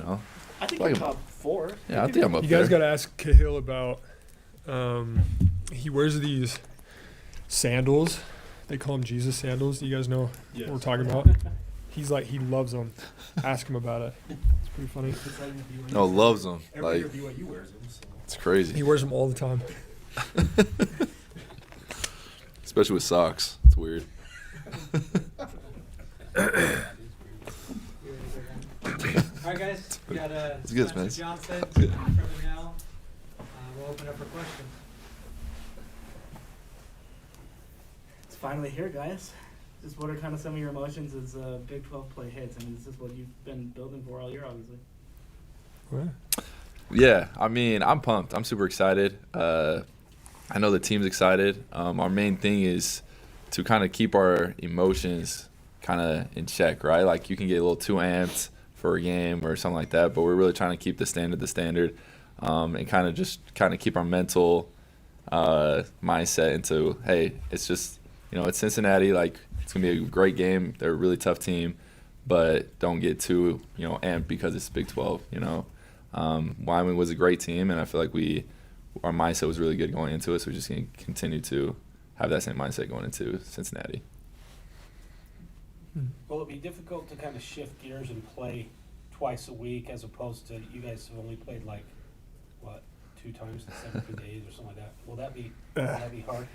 know. I think you're top 4. Yeah, I think I'm up You there. guys got to ask Cahill about. He wears these sandals. They call them Jesus sandals. Do you guys know what we're talking about? He's like, he loves them. Ask him about it. It's pretty funny. No, loves them. Every Like, year BYU wears them. So. it's crazy. He wears them all the time. Especially with socks. It's weird. All right, guys. We got It's good, man. Spencer Johnson It's good. from now. We'll open up for questions. It's finally here, guys. Just what are kind of some of your emotions as Big 12 play hits? I mean, is this what you've been building for all year, obviously? Yeah, I mean, I'm pumped. I'm super excited. I know the team's excited. Our main thing is to kind of keep our emotions kind of in check, right? Like, you can get a little too amped for a game or something like that, but we're really trying to keep the standard, and kind of keep our mental mindset into, hey, it's just, it's Cincinnati. Like, it's going to be a great game. They're a really tough team, but don't get too, amped because it's Big 12, Wyoming was a great team, and I feel like our mindset was really good going into it, so we're just going to continue to have that same mindset going into Cincinnati. Will it be difficult to kind of shift gears and play twice a week as opposed to you guys have only played 2 times in 17 days or something like that? Will that be hard?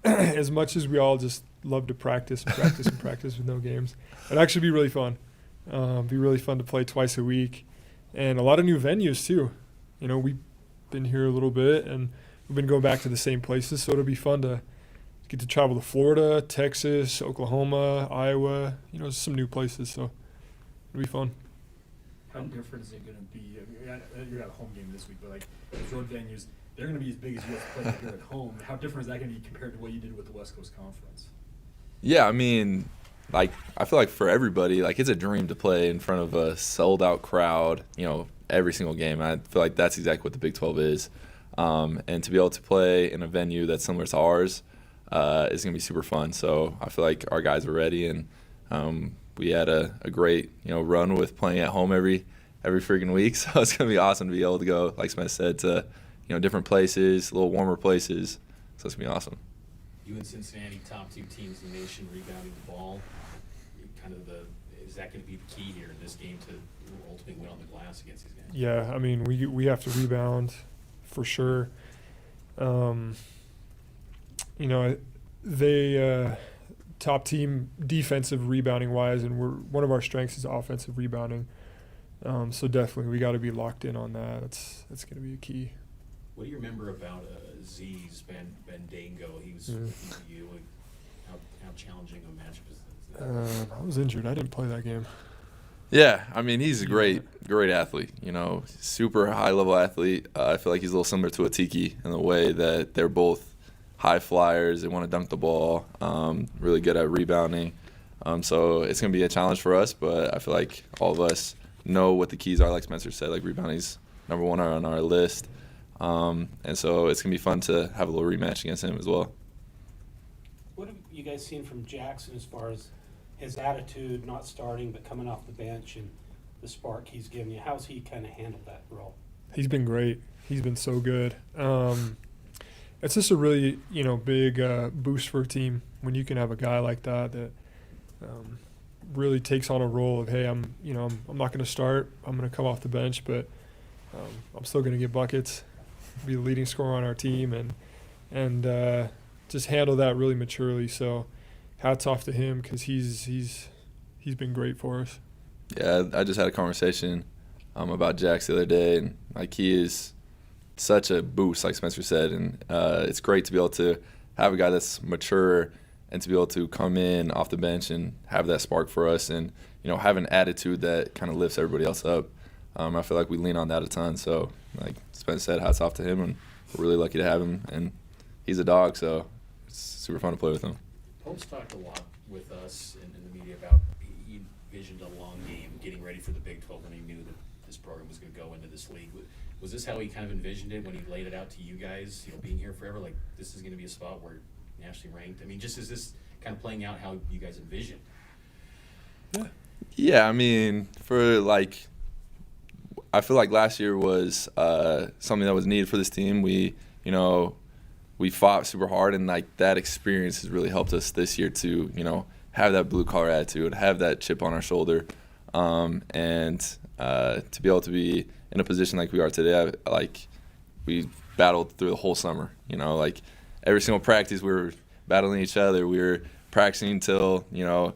As much as we all just love to practice with no games, it'd actually be really fun. Be really fun to play twice a week, and a lot of new venues too. We've been here a little bit, and we've been going back to the same places, so it'll be fun to get to travel to Florida, Texas, Oklahoma, Iowa. Some new places, so it'll be fun. How different is it going to be? I mean, you're at a home game this week, but these road venues, they're going to be as big as you guys play here at home. How different is that going to be compared to what you did with the West Coast Conference? Yeah, I mean, I feel like for everybody, it's a dream to play in front of a sold-out crowd, every single game. I feel like that's exactly what the Big 12 is. And to be able to play in a venue that's similar to ours is going to be super fun. So I feel like our guys are ready, and we had a great run with playing at home every freaking week. So it's going to be awesome to be able to go, like Smith said, to different places, a little warmer places. So it's going to be awesome. You and Cincinnati, top 2 teams in the nation, rebounding the ball. Is that going to be the key here in this game to ultimately win on the glass against these guys? Yeah, I mean, we have to rebound for sure. They top team defensive rebounding wise, and one of our strengths is offensive rebounding. So definitely we got to be locked in on that. That's going to be a key. What do you remember about Z's Bendango? He was with you. How challenging a matchup is that? I was injured. I didn't play that game. Yeah, I mean, he's a great athlete, super high-level athlete. I feel like he's a little similar to a Tiki in the way that they're both high flyers. They want to dunk the ball, really good at rebounding. So it's going to be a challenge for us, but I feel like all of us know what the keys are, like Spencer said. Like, rebounding's number 1 on our list. And so it's going to be fun to have a little rematch against him as well. What have you guys seen from Jackson as far as his attitude, not starting but coming off the bench, and the spark he's given you? How's he kind of handled that role? He's been great. He's been so good. It's just a really big boost for a team when you can have a guy like that really takes on a role of, hey, I'm not going to start. I'm going to come off the bench, but I'm still going to get buckets, be the leading scorer on our team, and just handle that really maturely. So hats off to him because he's been great for us. Yeah, I just had a conversation about Jax the other day, and he is such a boost, like Spencer said, and it's great to be able to have a guy that's mature and to be able to come in off the bench and have that spark for us, and have an attitude that kind of lifts everybody else up. I feel like we lean on that a ton. So, like Spencer said, hats off to him, and we're really lucky to have him. And he's a dog, so it's super fun to play with him. Holmes talked a lot with us in the media about he envisioned a long game, getting ready for the Big 12 when he knew that this program was going to go into this league. Was this how he kind of envisioned it when he laid it out to you guys, being here forever? Like, this is going to be a spot where nationally ranked? I mean, just is this kind of playing out how you guys envisioned? Yeah, I mean, for I feel like last year was something that was needed for this team. We fought super hard, and like that experience has really helped us this year to have that blue collar attitude, have that chip on our shoulder, and to be able to be in a position like we are today. Like we battled through the whole summer. Like every single practice we were battling each other. We were practicing till the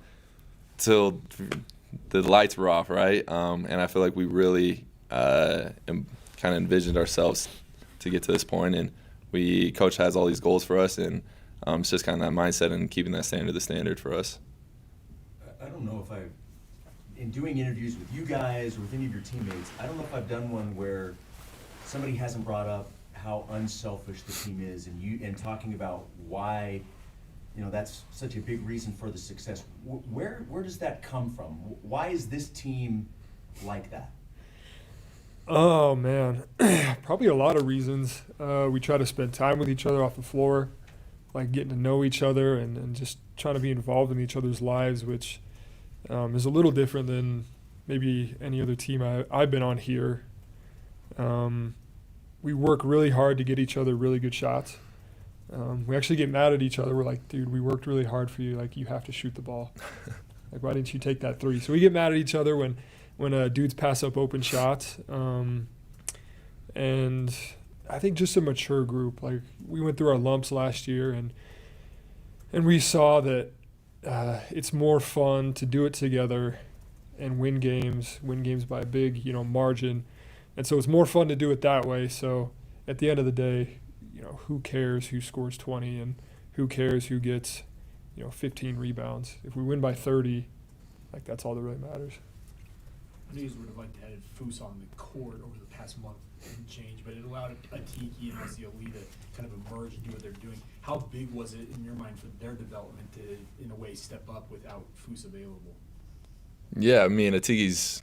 lights were off, right? And I feel like we really kind of envisioned ourselves to get to this point, and coach has all these goals for us, and it's just kind of that mindset and keeping that standard the standard for us. I don't know if in doing interviews with you guys or with any of your teammates, I don't know if I've done one where somebody hasn't brought up how unselfish the team is, and talking about why that's such a big reason for the success. Where does that come from? Why is this team like that? Oh, man. Probably a lot of reasons. We try to spend time with each other off the floor, like getting to know each other and just trying to be involved in each other's lives, which is a little different than maybe any other team I've been on here. We work really hard to get each other really good shots. We actually get mad at each other. We're like, dude, we worked really hard for you. Like, you have to shoot the ball. Like, why didn't you take that three? So we get mad at each other when dudes pass up open shots. And I think just a mature group. Like, we went through our lumps last year, and we saw that it's more fun to do it together and win games by a big, margin. And so it's more fun to do it that way. So at the end of the day, who cares who scores 20 and who cares who gets, 15 rebounds? If we win by 30, like, that's all that really matters. I think would have liked to have Foose on the court over the past month and change, but it allowed Atiki and Ozzy to kind of emerge and do what they're doing. How big was it in your mind for their development to, in a way, step up without Foose available? Yeah, I mean, Atiki's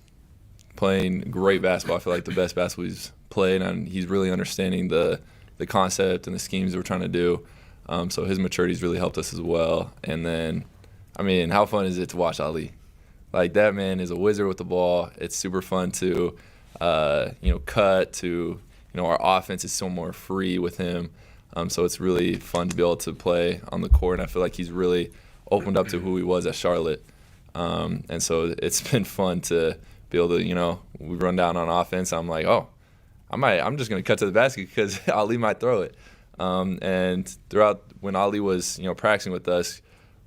playing great basketball. I feel like the best basketball he's played, and he's really understanding the concept and the schemes that we're trying to do. So his maturity's really helped us as well. And then, I mean, how fun is it to watch Ali? Like, that man is a wizard with the ball. It's super fun to, cut to, our offense is so more free with him. So it's really fun to be able to play on the court. And I feel like he's really opened up to who he was at Charlotte. And so it's been fun to be able to, we run down on offense. I'm like, I'm just going to cut to the basket because Ali might throw it. And throughout when Ali was, practicing with us,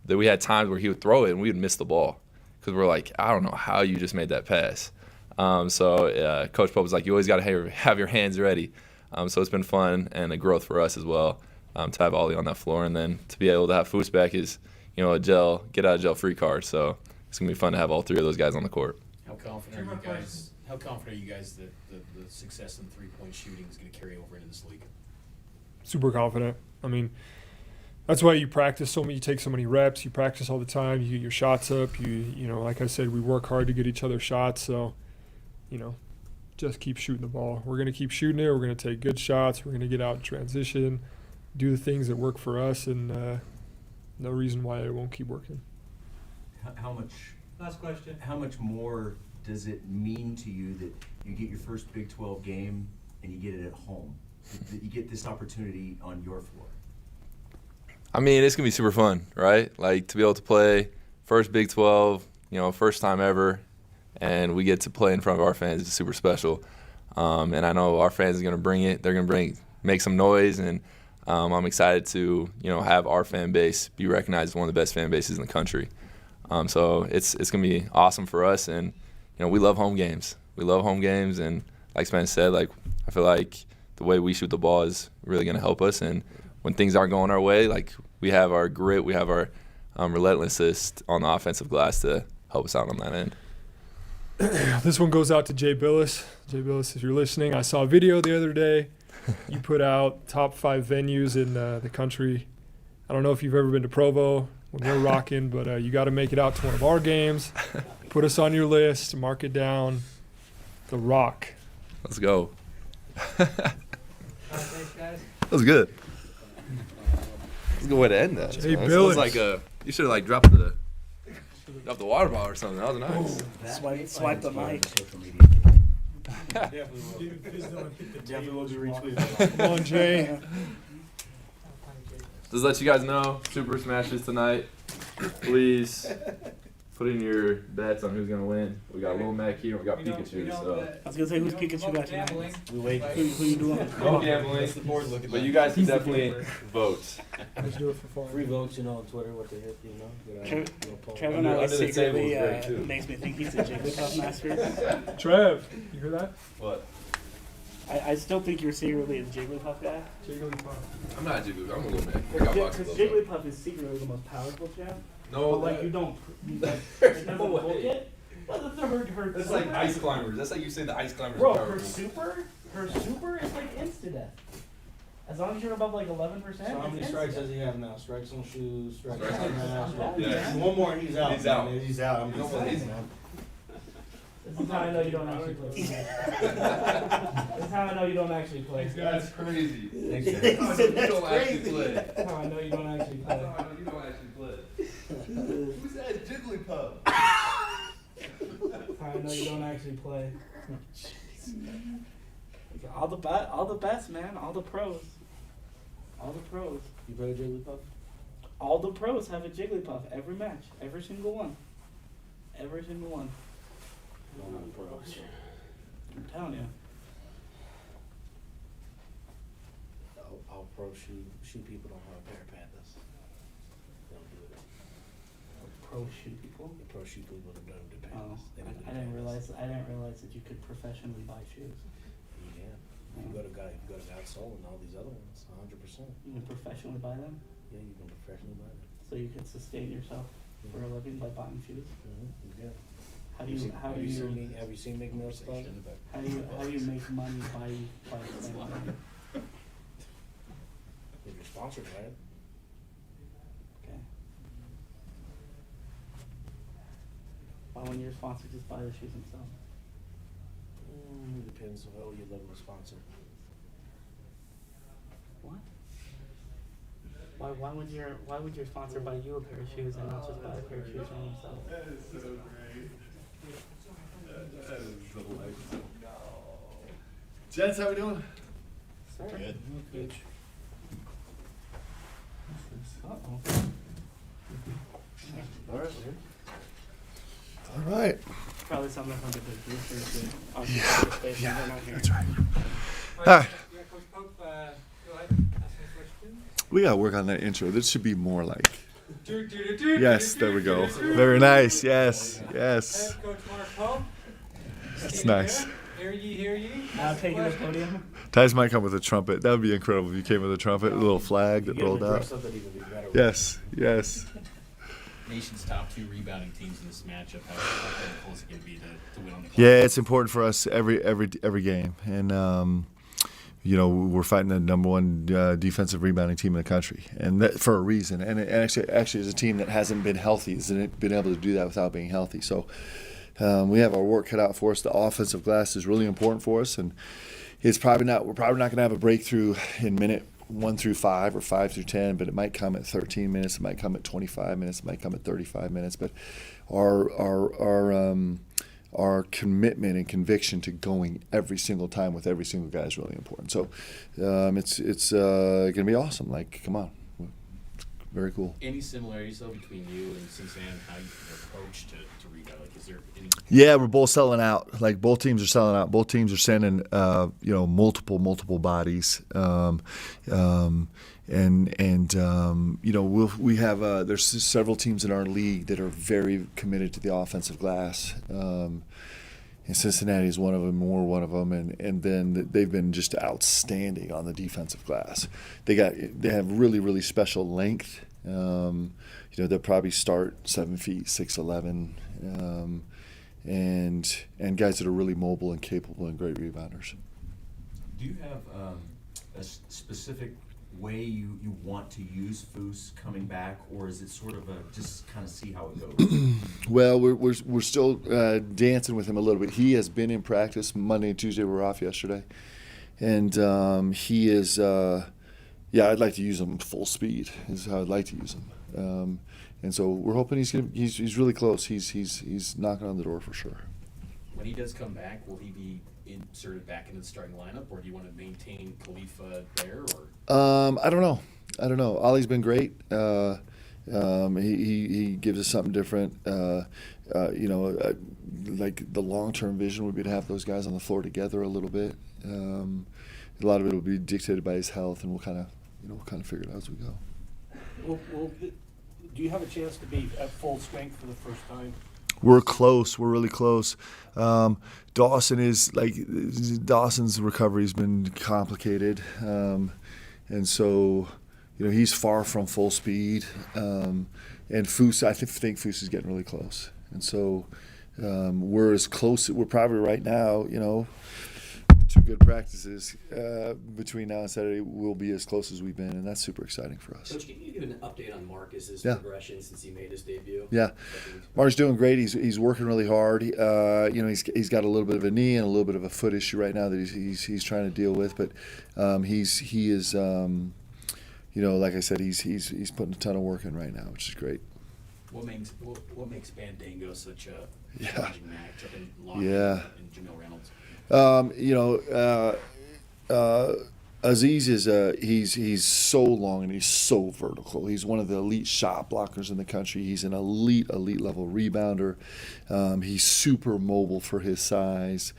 that we had times where he would throw it and we would miss the ball because we're like, I don't know how you just made that pass. So Coach Pope was like, you always got to have your hands ready. So it's been fun and a growth for us as well to have Ali on that floor. And then to be able to have Foose back is, a get out of jail free card. So it's going to be fun to have all three of those guys on the court. How confident are you guys that the success in three-point shooting is going to carry over into this league? Super confident. I mean, that's why you practice you take so many reps. You practice all the time. You get your shots up. Like I said, we work hard to get each other shots. So, just keep shooting the ball. We're going to keep shooting it. We're going to take good shots. We're going to get out in transition, do the things that work for us, and no reason why it won't keep working. Last question. How much more does it mean to you that you get your first Big 12 game and you get it at home? That you get this opportunity on your floor? I mean, it's going to be super fun, right? Like, to be able to play first Big 12, first time ever, and we get to play in front of our fans is super special. And I know our fans are going to bring it. They're going to make some noise, and I'm excited to, have our fan base be recognized as one of the best fan bases in the country. So it's going to be awesome for us, and we love home games. We love home games, and like Spence said, like, I feel like the way we shoot the ball is really going to help us. And when things aren't going our way, like, we have our grit, we have our relentlessness on the offensive glass to help us out on that end. This one goes out to Jay Billis. Jay Billis, if you're listening, I saw a video the other day. You put out top 5 venues in the country. I don't know if you've ever been to Provo when we're rocking, but you got to make it out to one of our games. Put us on your list, mark it down. The Rock. Let's go. Thanks, guys. That was good. That's a good way to end that. Jay That Billis. sounds like you should have like dropped the water bottle or something. That was nice. That Swipe the mic. Social media. Definitely will. Definitely will be retweeted. Come on, Jay. Just let you guys know, Super Smashes tonight. Please put in your bets on who's gonna win. We got Lil Mac here. We got Pikachu. So I was gonna say, who's Pikachu got tonight? We wait. Who you doing? no gambling, but you guys can definitely vote. Let's do it for fun. Free votes, on Twitter, what they hit, Trevor Under always the table secretly is great, too. makes me think he's a Jigglypuff master. Trev, you hear that? What? I still think you're secretly a Jigglypuff guy. I'm not Jigglypuff. I'm a Lil Mac. I got boxes Because of those. Jigglypuff is secretly the most powerful champ. No, But like you don't, it doesn't book it. But her That's like ice climbers. That's like you say the ice climbers Bro, are her powerful. super is like insta death. As long as you're above like 11%. So how many it's strikes instant. does he have now? Strikes on shoes, strikes Strikes on on mask. Yeah. One more and he's out. He's out. man. He's out. I'm just saying, man. This is how I know you don't actually play. This is how I know you don't actually play. That's crazy. Thanks, That's Jay. how I know you don't actually play. That's how I know you don't actually play. That's how I know you don't actually play. Who's that Jigglypuff? That's how I know you don't actually play. All the best, man. All the pros. All the pros. You play Jigglypuff? All the pros have a Jigglypuff every match. Every single one. Every single one. No, not pros. I'm telling you. All pro shoe people don't have a pair of pandas. They don't do it. Pro shoe people. The pro shoe people don't do Oh, pandas. They don't do I didn't pandas. realize that you could professionally buy shoes. You can. If you go to Outsole and all these other ones, 100%. You can professionally buy them, Yeah, you can professionally buy them. so you can sustain yourself for a living by buying shoes. You can. How do you Have you seen Nick Mills stuff? how do you make money by spending money? If you're sponsored by it. Okay. Why wouldn't your sponsor just buy the shoes themselves? Depends on your level of sponsor. What? Why would your sponsor buy you a pair of shoes and not just buy a pair of shoes for themselves? That is so great. That is delightful. Jets, how we doing? Sir. Good. Uh-oh. All right. All right. Probably something from the big boosters. Yeah, Right. that's right. All right. Yeah, Coach Pope, go ahead, ask me a question. We gotta work on that intro. This should be more like. Yes, Yes, there we go. Very nice. Yes, yes. Coach Mark Pope. That's nice. Hear ye. Now Ask the taking the question. podium. Ty's might come with a trumpet. That would be incredible if you came with a trumpet, a little flag that rolled out. Yes, yes. Nation's top 2 rebounding teams in this matchup. How critical is it going to be to win on the clock? Yeah, it's important for us every game, and we're fighting the number 1 defensive rebounding team in the country, and that for a reason. And actually, is a team that hasn't been healthy, hasn't been able to do that without being healthy. So we have our work cut out for us. The offensive glass is really important for us, and we're probably not going to have a breakthrough in minute 1 through 5 or 5 through 10, but it might come at 13 minutes, it might come at 25 minutes, it might come at 35 minutes. But our commitment and conviction to going every single time with every single guy is really important. So it's going to be awesome. Like, come on, very cool. Any similarities, though, between you and Cincinnati and how you approach to rebound? Like, is there any? Yeah, we're both selling out. Like, both teams are selling out. Both teams are sending, multiple bodies. We have there's several teams in our league that are very committed to the offensive glass. And Cincinnati is one of them, more one of them, and then they've been just outstanding on the defensive glass. They have really, really special length. They'll probably start 7 feet, 6'11", and guys that are really mobile and capable and great rebounders. Do you have a specific way you want to use Foose coming back, or is it sort of just kind of see how it goes? Well, we're still dancing with him a little bit. He has been in practice. Monday and Tuesday were off yesterday, and he is. I'd like to use him full speed. Is how I'd like to use him. And so we're hoping he's really close. He's knocking on the door for sure. when he does come back, will he be inserted back into the starting lineup, or do you want to maintain Khalifa there? Or I don't know. Ollie's been great. He gives us something different. Like the long-term vision would be to have those guys on the floor together a little bit. A lot of it will be dictated by his health, and we'll kind of figure it out as we go. Do you have a chance to be at full strength for the first time? We're close. We're really close. Dawson's recovery has been complicated, and so he's far from full speed. And Foose, I think Foose is getting really close, and so we're as close. We're probably right now, 2 good practices between now and Saturday. We'll be as close as we've been, and that's super exciting for us. Coach, can you give an update on Marcus's Yeah. progression since he made his debut? Yeah, Mark's doing great. He's working really hard. He's got a little bit of a knee and a little bit of a foot issue right now that he's trying to deal with. But he is like I said, he's putting a ton of work in right now, which is great. what makes Bandango such a Yeah. challenging matchup in Long Yeah. and Jamil Reynolds? Aziz is he's so long and he's so vertical. He's one of the elite shot blockers in the country. He's an elite level rebounder. He's super mobile for his size.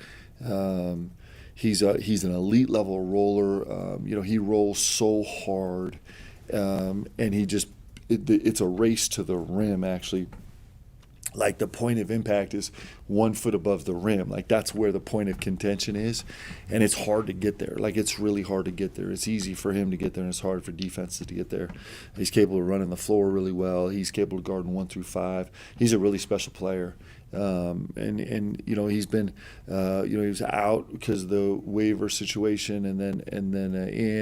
He's an elite level roller. He rolls so hard, and it's a race to the rim actually. Like the point of impact is 1 foot above the rim. Like that's where the point of contention is, and it's hard to get there. Like it's really hard to get there. It's easy for him to get there, and it's hard for defenses to get there. He's capable of running the floor really well. He's capable of guarding 1 through 5. He's a really special player. He's been he was out because of the waiver situation, and then in,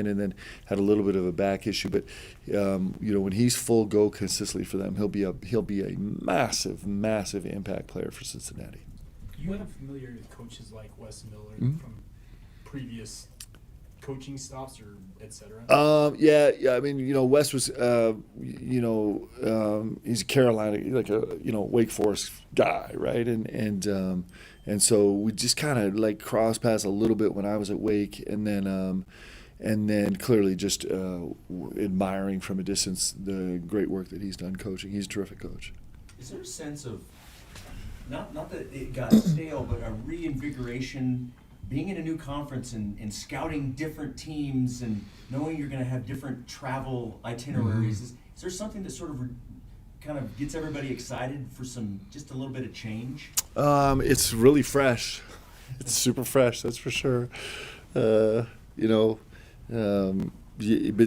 and then had a little bit of a back issue. But when he's full go consistently for them, he'll be a massive impact player for Cincinnati. You have familiarity with coaches like Wes Miller from previous coaching stops or et cetera? Yeah. I mean, Wes was, he's a Carolina, like a Wake Forest guy, right? And so we just kind of like cross paths a little bit when I was at Wake, and then clearly just admiring from a distance the great work that he's done coaching. He's a terrific coach. Is there a sense of, not that it got stale, but a reinvigoration, being in a new conference and scouting different teams and knowing you're going to have different travel itineraries? Is there something that sort of kind of gets everybody excited for just a little bit of change? It's really fresh. It's super fresh, that's for sure. But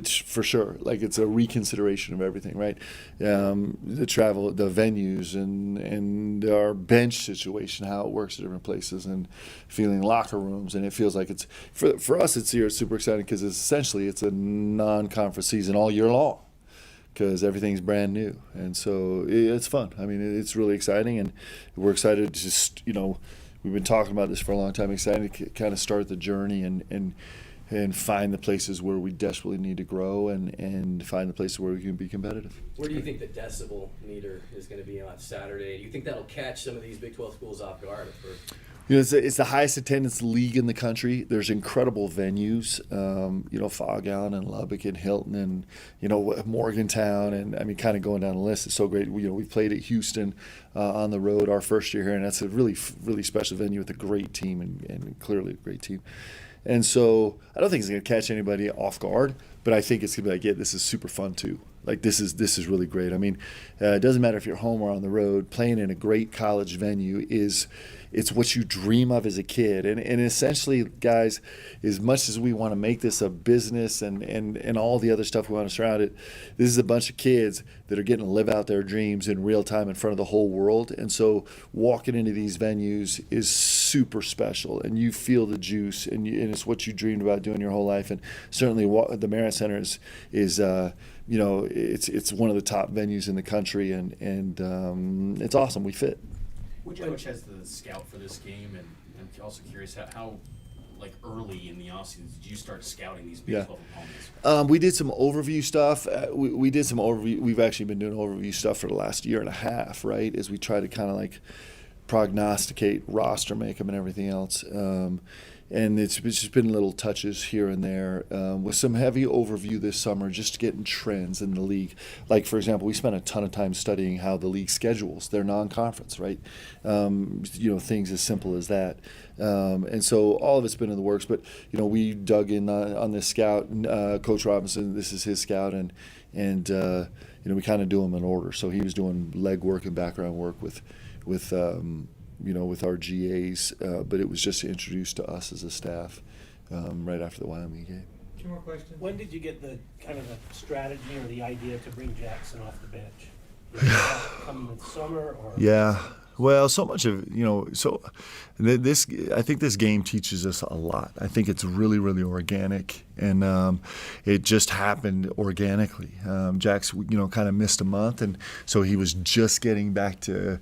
for sure, like it's a reconsideration of everything, right? The travel, the venues, and our bench situation, how it works at different places, and feeling locker rooms, and it feels like it's for us. It's super exciting because it's a non-conference season all year long, because everything's brand new, and so it's fun. I mean, it's really exciting, and we're excited to just we've been talking about this for a long time. Excited to kind of start the journey and find the places where we desperately need to grow, and find the places where we can be competitive. Where do you think the decibel meter is going to be on Saturday? Do you think that'll catch some of these Big 12 schools off guard at first? It's the highest attendance league in the country. There's incredible venues, Fog Allen and Lubbock and Hilton and, Morgantown, and I mean, kind of going down the list. It's so great. We played at Houston on the road our first year here, and that's a really, really special venue with a great team and clearly a great team. And so I don't think it's going to catch anybody off guard, but I think it's going to be like, yeah, this is super fun too. Like this is really great. I mean, it doesn't matter if you're home or on the road. Playing in a great college venue it's what you dream of as a kid. And essentially, guys, as much as we want to make this a business and all the other stuff we want to surround it, this is a bunch of kids that are getting to live out their dreams in real time in front of the whole world. And so walking into these venues is super special, and you feel the juice, and it's what you dreamed about doing your whole life. And certainly the Marriott Center is it's one of the top venues in the country, and it's awesome. We fit. Which coach has the scout for this game? And I'm also curious how like early in the offseason did you start scouting these Big 12 opponents? We did some overview stuff. We did some overview. We've actually been doing overview stuff for the last year and a half, right? As we try to kind of like prognosticate roster makeup and everything else. And it's just been little touches here and there with some heavy overview this summer, just getting trends in the league. Like, for example, we spent a ton of time studying how the league schedules their non-conference, right? Things as simple as that. And so all of it's been in the works. But, we dug in on this scout. Coach Robinson, this is his scout, and we kind of do them in order. So he was doing leg work and background work with our GAs, but it was just introduced to us as a staff right after the Wyoming game. 2 more questions. When did you get the kind of the strategy or the idea to bring Jackson off the bench? Did that come in the summer or? Yeah. Well, so much of, this, I think this game teaches us a lot. I think it's really, really organic, and it just happened organically. Jack's, kind of missed a month, and so he was just getting back to,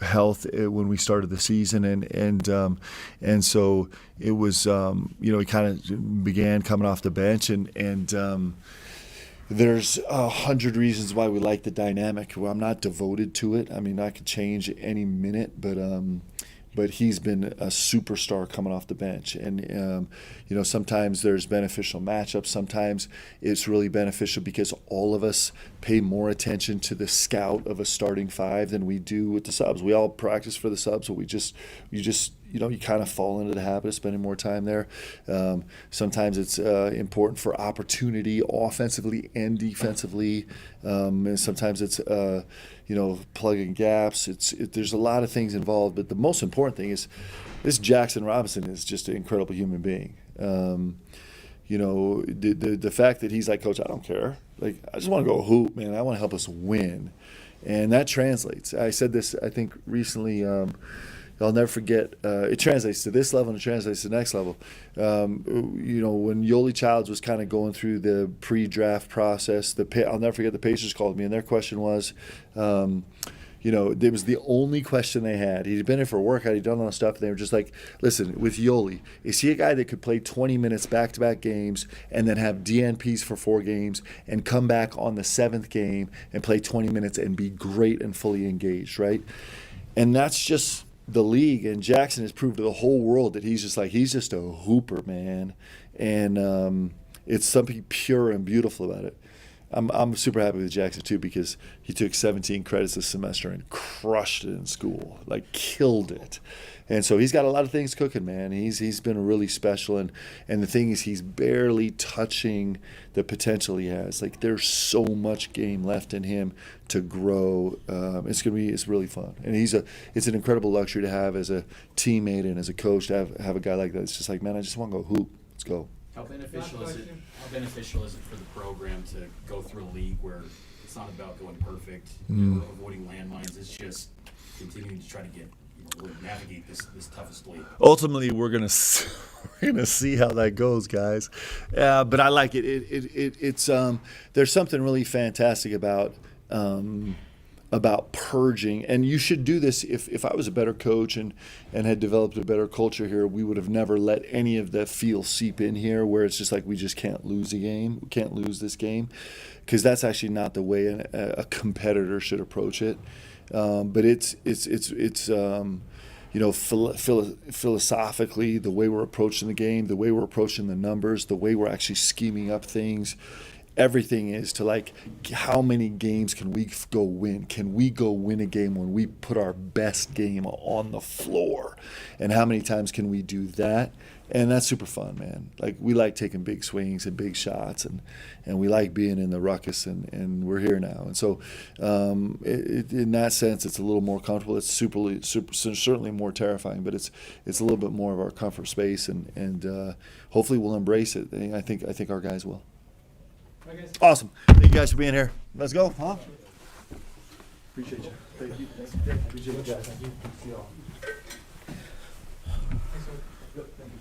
health when we started the season, and so it was, he kind of began coming off the bench, and there's 100 reasons why we like the dynamic. Well, I'm not devoted to it. I mean, I could change any minute, but he's been a superstar coming off the bench. And, sometimes there's beneficial matchups. Sometimes it's really beneficial because all of us pay more attention to the scout of a starting five than we do with the subs. We all practice for the subs, but you kind of fall into the habit of spending more time there. Sometimes it's important for opportunity offensively and defensively. And sometimes it's, plugging gaps. There's a lot of things involved, but the most important thing is this Jackson Robinson is just an incredible human being. The fact that he's like, Coach, I don't care. Like, I just want to go hoop, man. I want to help us win. And that translates. I said this, I think, recently. I'll never forget. It translates to this level and it translates to the next level. When Yoli Childs was kind of going through the pre-draft process, I'll never forget the Pacers called me, and their question was, it was the only question they had. He'd been in for a workout, he'd done all that stuff, and they were just like, listen, with Yoli, is he a guy that could play 20 minutes back-to-back games and then have DNPs for 4 games and come back on the 7th game and play 20 minutes and be great and fully engaged, right? And that's just the league, and Jackson has proved to the whole world that he's just a hooper, man. And it's something pure and beautiful about it. I'm super happy with Jackson too, because he took 17 credits this semester and crushed it in school, like killed it. And so he's got a lot of things cooking, man. He's been really special, and the thing is, he's barely touching the potential he has. Like, there's so much game left in him to grow. It's really fun, and it's an incredible luxury to have as a teammate and as a coach to have a guy like that. It's just like, man, I just want to go hoop. Let's go. How beneficial is it for the program to go through a league where it's not about going perfect or avoiding landmines? It's just continuing to try to get navigate this toughest league. Ultimately, we're gonna see how that goes, guys. But I like it. It's there's something really fantastic about purging, and you should do this. If I was a better coach and had developed a better culture here, we would have never let any of that feel seep in here, where it's just like, we just can't lose a game. We can't lose this game, because that's actually not the way a competitor should approach it. But it's philosophically, the way we're approaching the game, the way we're approaching the numbers, the way we're actually scheming up things, everything is to, like, how many games can we go win? Can we go win a game when we put our best game on the floor? And how many times can we do that? And that's super fun, man. Like, we like taking big swings and big shots, and we like being in the ruckus, and we're here now. And so in that sense, it's a little more comfortable. It's certainly more terrifying, but it's a little bit more of our comfort space, and hopefully we'll embrace it. I think our guys will. Awesome. Thank you guys for being here. Let's go. Huh? Appreciate you. Thank you. Appreciate you guys. Thank you. See y'all. Yep, thank you.